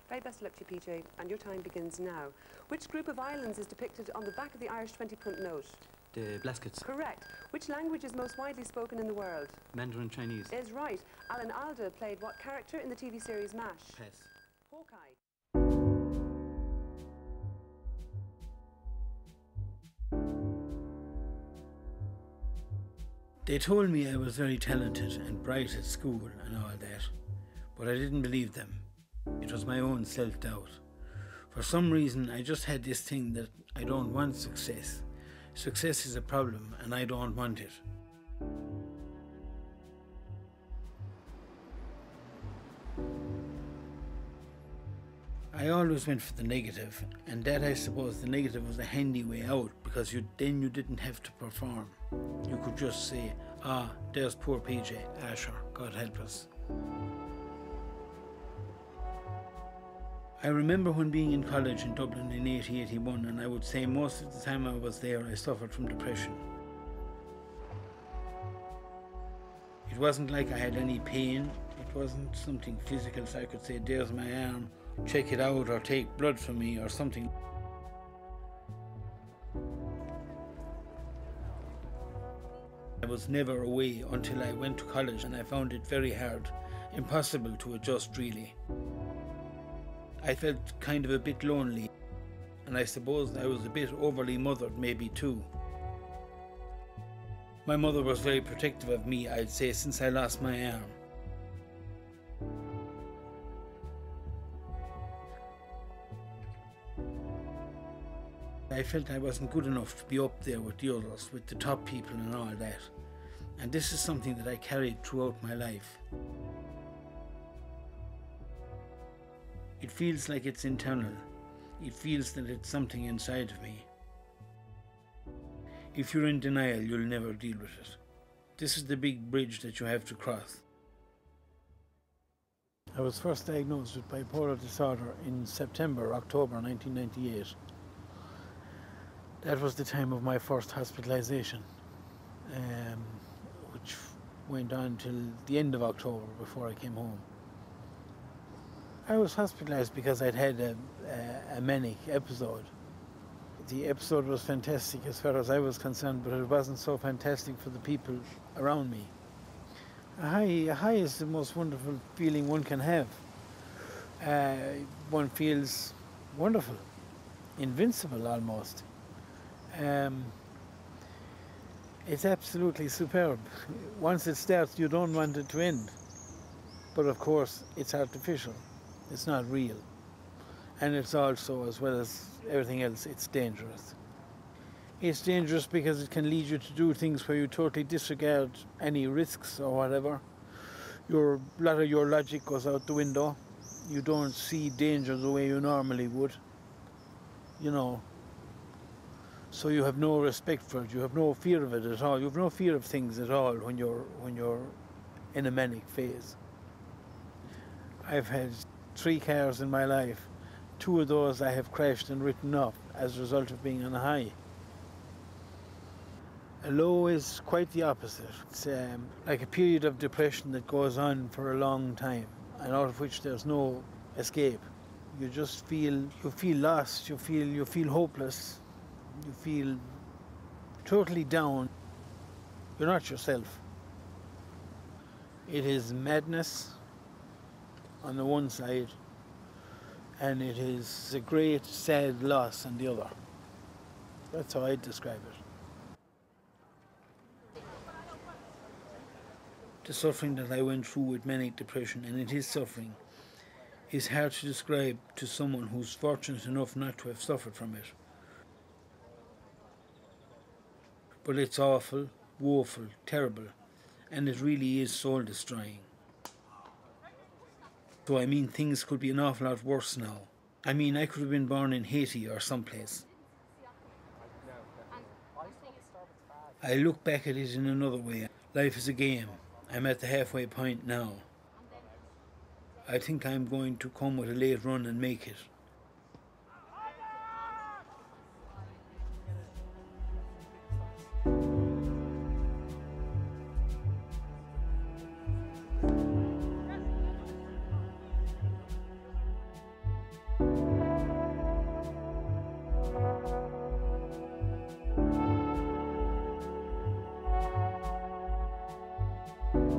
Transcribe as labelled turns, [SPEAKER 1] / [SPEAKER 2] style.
[SPEAKER 1] Very best of luck to you, PJ, and your time begins now. Which group of islands is depicted on the back of the Irish 20-punt note?
[SPEAKER 2] The Blaskets.
[SPEAKER 1] Correct. Which language is most widely spoken in the world?
[SPEAKER 2] Mandarin Chinese.
[SPEAKER 1] Is right. Alan Alda played what character in the TV series MASH?
[SPEAKER 2] Pass.
[SPEAKER 1] Hawkeye.
[SPEAKER 3] They told me I was very talented and bright at school and all that, but I didn't believe them. It was my own self-doubt. For some reason, I just had this thing that I don't want success. Success is a problem, and I don't want it. I always went for the negative, and that, I suppose, the negative was a handy way out, because then you didn't have to perform. You could just say, ah, there's poor PJ, Asher, God help us. I remember when being in college in Dublin in 1981, and I would say most of the time I was there I suffered from depression. It wasn't like I had any pain, it wasn't something physical, so I could say, there's my arm, check it out, or take blood from me, or something. I was never away until I went to college, and I found it very hard, impossible to adjust really. I felt kind of a bit lonely, and I suppose I was a bit overly mothered maybe too. My mother was very protective of me, I'd say, since I lost my arm. I felt I wasn't good enough to be up there with the others, with the top people and all that. And this is something that I carried throughout my life. It feels like it's internal. It feels that it's something inside of me. If you're in denial, you'll never deal with it. This is the big bridge that you have to cross. I was first diagnosed with bipolar disorder in October 1998. That was the time of my first hospitalization, which went on till the end of October before I came home. I was hospitalized because I'd had a manic episode. The episode was fantastic as far as I was concerned, but it wasn't so fantastic for the people around me. A high is the most wonderful feeling one can have. One feels wonderful, invincible almost. It's absolutely superb. Once it starts, you don't want it to end. But of course, it's artificial. It's not real. And it's also, as well as everything else, it's dangerous. It's dangerous because it can lead you to do things where you totally disregard any risks or whatever. A lot of your logic goes out the window. You don't see danger the way you normally would, you know. So you have no respect for it. You have no fear of it at all. You have no fear of things at all when you're in a manic phase. I've had 3 cars in my life. 2 of those I have crashed and written off as a result of being on a high. A low is quite the opposite. It's like a period of depression that goes on for a long time and out of which there's no escape. You just feel lost, you feel hopeless, you feel totally down. You're not yourself. It is madness on the one side, and it is a great sad loss on the other. That's how I'd describe it. The suffering that I went through with manic depression, and it is suffering, is hard to describe to someone who's fortunate enough not to have suffered from it. But it's awful, woeful, terrible, and it really is soul-destroying. So I mean, things could be an awful lot worse now. I mean, I could have been born in Haiti or someplace. I look back at it in another way. Life is a game. I'm at the halfway point now. I think I'm going to come with a late run and make it.
[SPEAKER 1] you.